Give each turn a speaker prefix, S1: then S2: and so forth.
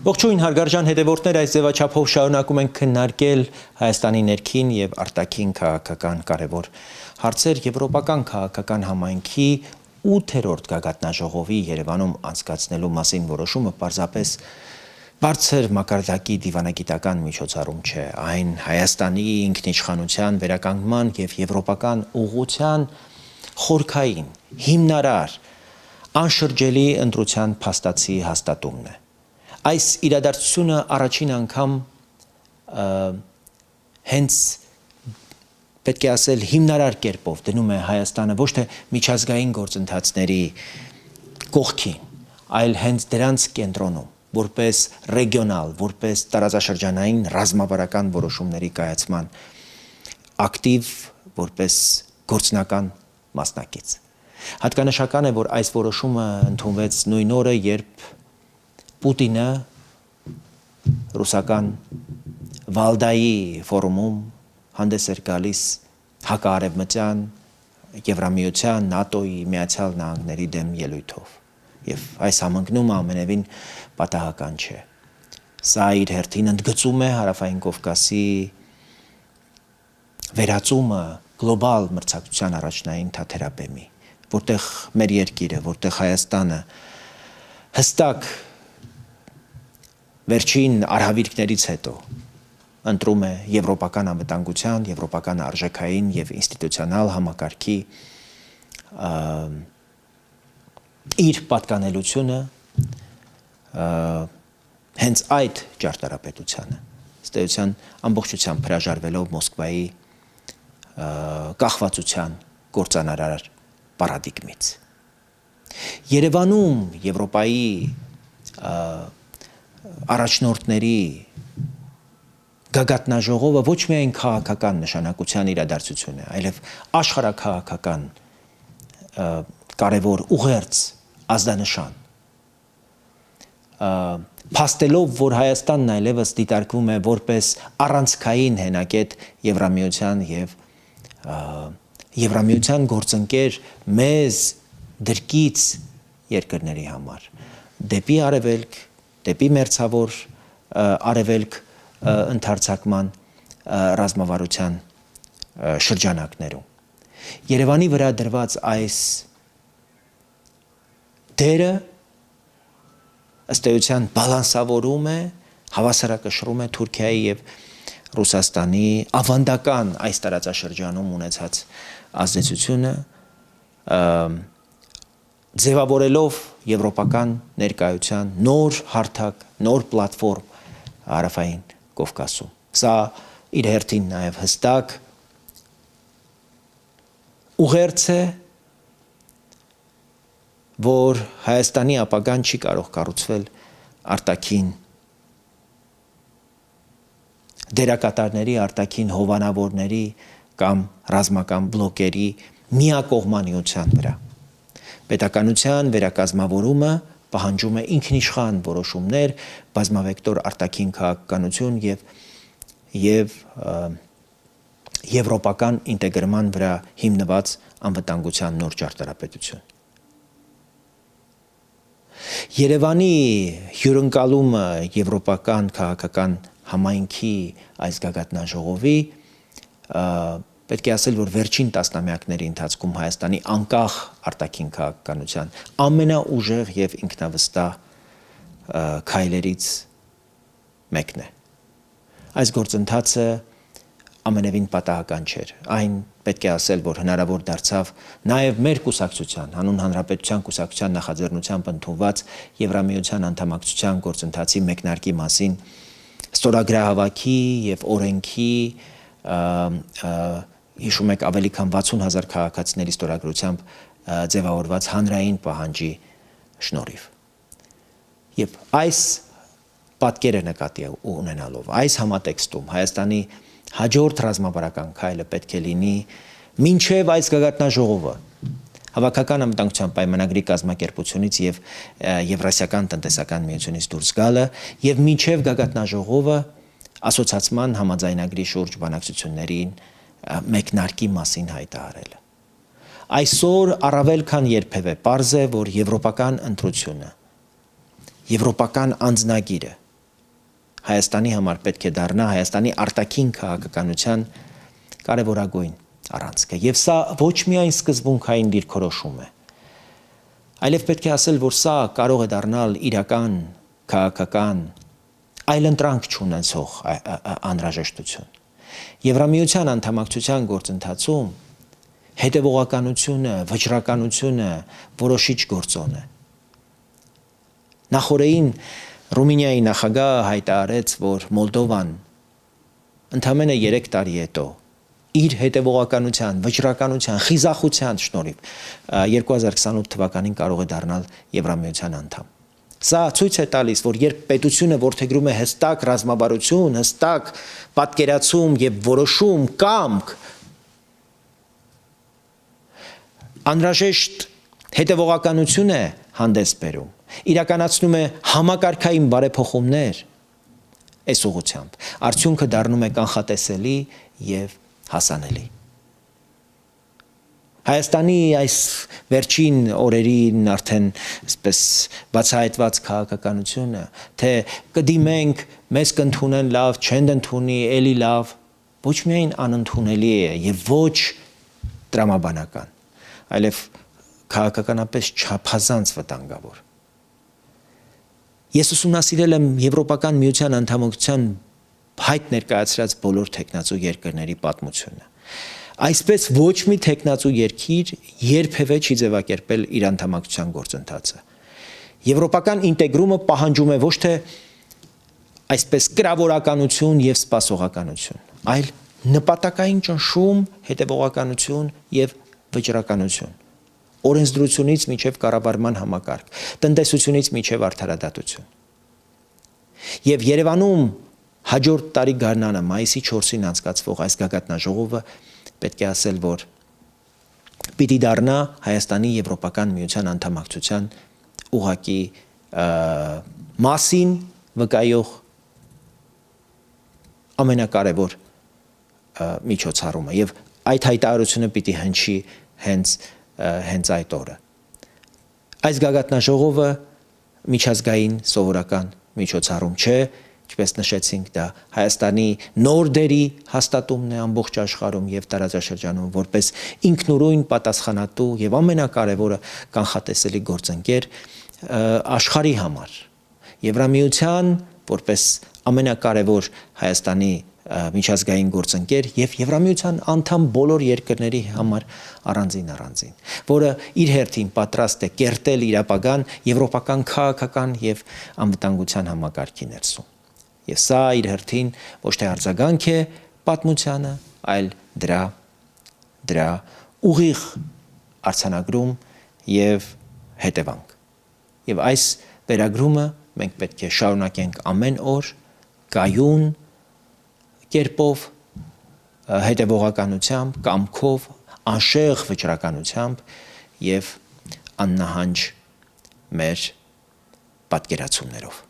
S1: Ողջույն հարգարժան հետևորդներ, այս ձևաչափով շարունակում ենք քննարկել Հայաստանի ներքին եւ արտաքին քաղաքական կարևոր հարցեր եվրոպական քաղաքական համայնքի 8-րդ գագաթնաժողովի Երևանում անցկացնելու մասին որոշումը պարզապես բարձր մակարդակի դիվանագիտական միջոցառում չէ, այն Հայաստանի ինքնիշխանության վերականգնման եւ եվրոպական ուղղության խորքային, հիմնարար, անշրջելի ընտրության փաստացի հաստատումն է։ Այս իրադարձությունը առաջին անգամ հենց պետք է ասել հիմնարար կերպով դնում է Հայաստանը ոչ թե միջազգային գործընթացների կողքին, այլ հենց դրանց կենտրոնում, որպես ռեգիոնալ, որպես տարածաշրջանային ռազմավարական որոշումների կայացման ակտիվ, որպես գործնական մասնակից։ Հատկանշական է, որ այս որոշումը ընդունվեց նույն օրը, երբ Պուտինը ռուսական Վալդայի ֆորումում հանդես էր գալիս հակաարևմտյան Եվրամիության, ՆԱՏՕ-ի, Միացյալ Նահանգների դեմ ելույթով։ Եվ այս համընկնումը ամենևին պատահական չէ։ Սա իր հերթին ընդգծում է Հարավային Կովկասի վերածումը գլոբալ մրցակցության առաջնային թաթերաբեմի, որտեղ մեր երկիրը, որտեղ Հայաստանը հստակ վերջին արհավիրքներից հետո ընտրում է եվրոպական անվտանգության, եվրոպական արժեքային եւ ինստիտուցիոնալ համակարգի իր պատկանելությունը հենց այդ ճարտարապետությանը, ըստ էության ամբողջությամբ հրաժարվելով Մոսկվայի կախվածության կործանարար պարադիգմից։ Երևանում Եվրոպայի առաջնորդների գագաթնաժողովը ոչ միայն քաղաքական նշանակության իրադարձություն է, այլև աշխարհաքաղաքական կարևոր ուղերձ ազդանշան։ Փաստելով, որ Հայաստանն այլևս դիտարկվում է որպես առանցքային հենակետ Եվրամիության եւ Եվրամիության գործընկեր մեզ դրկից երկրների համար, դեպի արևելք, դեպի մերձավոր արևելք ընդարձակման ռազմավարության շրջանակներում։ Երևանի վրա դրված այս դերը ըստ էության բալանսավորում է, հավասարակշռում է Թուրքիայի եւ Ռուսաստանի ավանդական այս տարածաշրջանում ունեցած ազդեցությունը, ձևավորելով եվրոպական ներկայության նոր հարթակ, նոր պլատֆորմ Հարավային Կովկասում։ Սա իր հերթին նաև հստակ ուղերձ է, որ Հայաստանի ապագան չի կարող կառուցվել արտաքին դերակատարների, արտաքին հովանավորների կամ ռազմական բլոկերի միակողմանիության վրա։ Պետականության վերակազմավորումը պահանջում է ինքնիշխան որոշումներ, բազմավեկտոր արտաքին քաղաքականություն եւ եվրոպական ինտեգրման վրա հիմնված անվտանգության նոր ճարտարապետություն։ Երևանի հյուրընկալումը եվրոպական քաղաքական համայնքի այս գագաթնաժողովի պետք է ասել, որ վերջին տասնամյակների ընթացքում Հայաստանի անկախ արտաքին քաղաքականության ամենաուժեղ եւ ինքնավստահ քայլերից մեկն է։ Այս գործընթացը ամենևին պատահական չէր։ Այն պետք է ասել, որ հնարավոր դարձավ նաև մեր կուսակցության, հանուն հանրապետության կուսակցության նախաձեռնությամբ ընդունված Եվրամիության անդամակցության գործընթացի մեկնարկի մասին ստորագրահավաքի եւ օրենքի հիշում եք ավելի քան 60,000 քաղաքացիների ստորագրությամբ ձևավորված հանրային պահանջի շնորհիվ։ Եվ այս պատկերը նկատի ունենալով, այս համատեքստում Հայաստանի հաջորդ ռազմավարական քայլը պետք է լինի մինչև այս գագաթնաժողովը հավաքական անվտանգության պայմանագրի կազմակերպությունից եւ Եվրասիական տնտեսական միությունից դուրս գալը եւ մինչև գագաթնաժողովը ասոցիացման համաձայնագրի շուրջ բանակցություններին մեկնարկի մասին հայտարարելը։ Այսօր առավել քան երբևէ պարզ է, որ եվրոպական ընտրությունը, եվրոպական անձնագիրը Հայաստանի համար պետք է դառնա Հայաստանի արտաքին քաղաքականության կարևորագույն առանցքը։ Եվ սա ոչ միայն սկզբունքային դիրքորոշում է, այլև պետք է ասել, որ սա կարող է դառնալ իրական քաղաքական այլընտրանք չունեցող անհրաժեշտություն։ Եվրամիության անդամակցության գործընթացում հետևողականությունը, վճռականությունը որոշիչ գործոն է։ Նախորդին Ռումինիայի նախագահը հայտարարեց, որ Մոլդովան ընդամենը 3 տարի հետո իր հետևողականության, վճռականության, խիզախության շնորհիվ 2028 թվականին կարող է դառնալ Եվրամիության անդամ։ Սա ցույց է տալիս, որ երբ պետությունը որդեգրում է հստակ ռազմավարություն, հստակ պատկերացում եւ որոշում, կամք, անհրաժեշտ հետևողականություն է հանդես բերում, իրականացնում է համակարգային բարեփոխումներ այս ուղղությամբ, արդյունքը դառնում է կանխատեսելի եւ հասանելի։ Հայաստանի այս վերջին օրերին արդեն այսպես բացահայտված քաղաքականությունը, թե կդիմենք, մեզ կընդունեն լավ, չեն ընդունի, էլի լավ, ոչ միայն անընդունելի է եւ ոչ տրամաբանական, այլև քաղաքականապես չափազանց վտանգավոր։ Ես ուսումնասիրել եմ Եվրոպական միության անդամակցության հայտ ներկայացրած բոլոր թեկնածու երկրների պատմությունը։ Այսպես ոչ մի թեկնածու երկիր երբևէ չի ձևակերպել իր անդամակցության գործընթացը։ Եվրոպական ինտեգրումը պահանջում է ոչ թե այսպես կրավորականություն եւ սպասողականություն, այլ նպատակային ճնշում, հետևողականություն եւ վճռականություն։ Օրենսդրությունից մինչև կառավարման համակարգ, տնտեսությունից մինչև արդարադատություն։ Եվ Երևանում հաջորդ տարի գարնանը մայիսի 4-ին անցկացվող այս գագաթնաժողովը պետք է ասել, որ պիտի դառնա Հայաստանի Եվրոպական միության անդամակցության ուղղակի մասին վկայող ամենակարևոր միջոցառումը եւ այդ հայտարարությունը պիտի հնչի հենց այդ օրը։ Այս գագաթնաժողովը միջազգային սովորական միջոցառում չէ, ինչպես նշեցինք, դա Հայաստանի նոր դերի հաստատումն է ամբողջ աշխարհում եւ տարածաշրջանում, որպես ինքնուրույն պատասխանատու եւ ամենակարևորը կանխատեսելի գործընկեր աշխարհի համար։ Եվրամիության որպես ամենակարևոր Հայաստանի միջազգային գործընկեր եւ Եվրամիության անդամ բոլոր երկրների համար առանձին, որը իր հերթին պատրաստ է կերտել իր ապագան եվրոպական քաղաքական եւ անվտանգության համակարգի ներսում։ Եվ սա իր հերթին ոչ թե արձագանք է պատմությանը, այլ դրա ուղիղ արձանագրում եւ հետևանք։ Եվ այս վերագրումը մենք պետք է շարունակենք ամեն օր կայուն կերպով, հետևողականությամբ, կամքով, անշեղ վճռականությամբ եւ աննահանջ մեր պատկերացումներով։